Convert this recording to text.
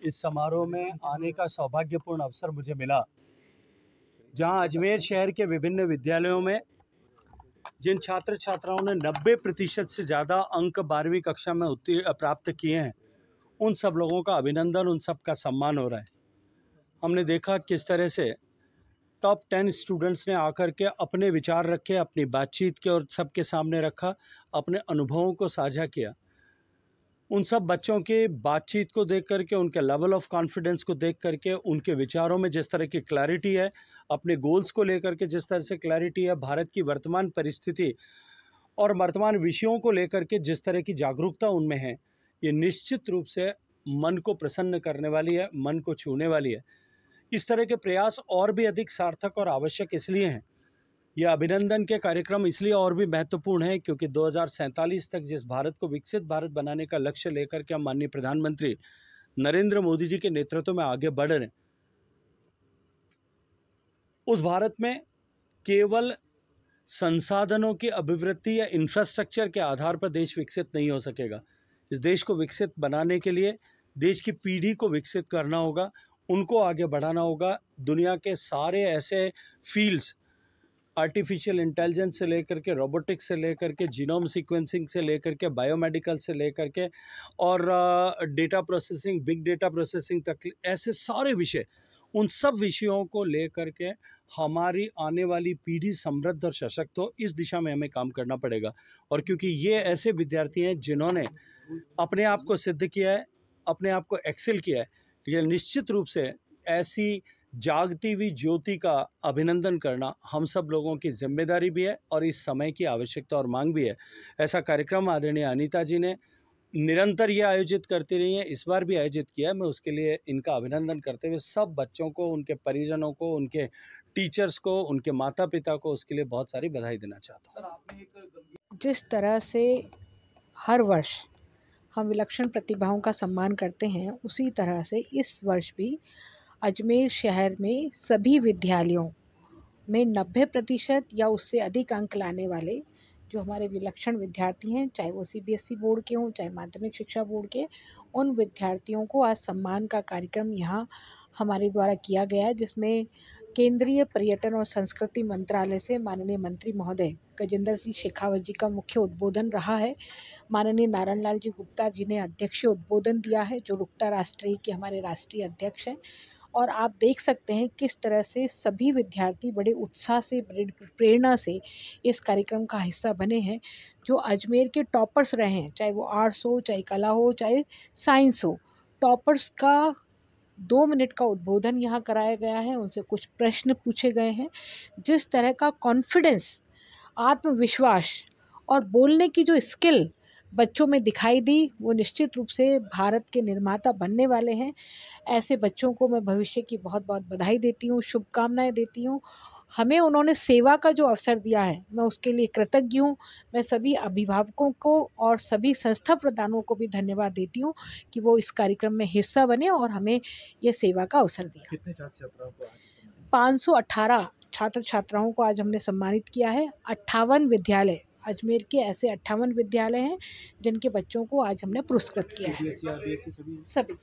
इस समारोह में आने का सौभाग्यपूर्ण अवसर मुझे मिला, जहां अजमेर शहर के विभिन्न विद्यालयों में जिन छात्र छात्राओं ने 90% से ज़्यादा अंक 12वीं कक्षा में प्राप्त किए हैं, उन सब लोगों का अभिनंदन, उन सब का सम्मान हो रहा है। हमने देखा किस तरह से टॉप 10 स्टूडेंट्स ने आकर के अपने विचार रखे, अपनी बातचीत के और सबके सामने रखा, अपने अनुभवों को साझा किया। उन सब बच्चों की बातचीत को देख करके, उनके लेवल ऑफ कॉन्फिडेंस को देख करके, उनके विचारों में जिस तरह की क्लैरिटी है, अपने गोल्स को लेकर के जिस तरह से क्लैरिटी है, भारत की वर्तमान परिस्थिति और वर्तमान विषयों को लेकर के जिस तरह की जागरूकता उनमें है, ये निश्चित रूप से मन को प्रसन्न करने वाली है, मन को छूने वाली है। इस तरह के प्रयास और भी अधिक सार्थक और आवश्यक इसलिए हैं, ये अभिनंदन के कार्यक्रम इसलिए और भी महत्वपूर्ण है क्योंकि 2047 तक जिस भारत को विकसित भारत बनाने का लक्ष्य लेकर के हम माननीय प्रधानमंत्री नरेंद्र मोदी जी के नेतृत्व में आगे बढ़ रहे हैं, उस भारत में केवल संसाधनों की अभिवृद्धि या इंफ्रास्ट्रक्चर के आधार पर देश विकसित नहीं हो सकेगा। इस देश को विकसित बनाने के लिए देश की पीढ़ी को विकसित करना होगा, उनको आगे बढ़ाना होगा। दुनिया के सारे ऐसे फील्ड्स, आर्टिफिशियल इंटेलिजेंस से लेकर के रोबोटिक्स से लेकर के जीनोम सीक्वेंसिंग से लेकर के बायोमेडिकल से लेकर के और data processing, big data processing तक, ऐसे सारे विषय, उन सब विषयों को लेकर के हमारी आने वाली पीढ़ी समृद्ध और सशक्त हो, इस दिशा में हमें काम करना पड़ेगा। और क्योंकि ये ऐसे विद्यार्थी हैं जिन्होंने अपने आप को सिद्ध किया है, अपने आप को एक्सेल किया है, ये निश्चित रूप से ऐसी जागती हुई ज्योति का अभिनंदन करना हम सब लोगों की जिम्मेदारी भी है और इस समय की आवश्यकता और मांग भी है। ऐसा कार्यक्रम आदरणीय अनीता जी ने निरंतर ये आयोजित करती रही है, इस बार भी आयोजित किया है। मैं उसके लिए इनका अभिनंदन करते हुए सब बच्चों को, उनके परिजनों को, उनके टीचर्स को, उनके माता पिता को उसके लिए बहुत सारी बधाई देना चाहता हूँ। जिस तरह से हर वर्ष हम विलक्षण प्रतिभाओं का सम्मान करते हैं, उसी तरह से इस वर्ष भी अजमेर शहर में सभी विद्यालयों में 90% या उससे अधिक अंक लाने वाले जो हमारे विलक्षण विद्यार्थी हैं, चाहे वो सीबीएसई बोर्ड के हों, चाहे माध्यमिक शिक्षा बोर्ड के, उन विद्यार्थियों को आज सम्मान का कार्यक्रम यहाँ हमारे द्वारा किया गया है, जिसमें केंद्रीय पर्यटन और संस्कृति मंत्रालय से माननीय मंत्री महोदय गजेंद्र सिंह शेखावत जी का मुख्य उद्बोधन रहा है। माननीय नारायण लाल जी गुप्ता जी ने अध्यक्षीय उद्बोधन दिया है, जो रुकटा राष्ट्रीय के हमारे राष्ट्रीय अध्यक्ष हैं। और आप देख सकते हैं किस तरह से सभी विद्यार्थी बड़े उत्साह से, बड़े प्रेरणा से इस कार्यक्रम का हिस्सा बने हैं। जो अजमेर के टॉपर्स रहे हैं, चाहे वो आर्ट्स हो, चाहे कला हो, चाहे साइंस हो, टॉपर्स का 2 मिनट का उद्बोधन यहाँ कराया गया है, उनसे कुछ प्रश्न पूछे गए हैं। जिस तरह का कॉन्फिडेंस, आत्मविश्वास और बोलने की जो स्किल बच्चों में दिखाई दी, वो निश्चित रूप से भारत के निर्माता बनने वाले हैं। ऐसे बच्चों को मैं भविष्य की बहुत बहुत बधाई देती हूँ, शुभकामनाएं देती हूँ। हमें उन्होंने सेवा का जो अवसर दिया है, मैं उसके लिए कृतज्ञ हूँ। मैं सभी अभिभावकों को और सभी संस्था प्रधानों को भी धन्यवाद देती हूँ कि वो इस कार्यक्रम में हिस्सा बने और हमें ये सेवा का अवसर दिया। कितने छात्र छात्राओं को 518 छात्र छात्राओं को आज हमने सम्मानित किया है। 58 विद्यालय, अजमेर के ऐसे 58 विद्यालय हैं जिनके बच्चों को आज हमने पुरस्कृत किया है। CBSE, RBSE सभी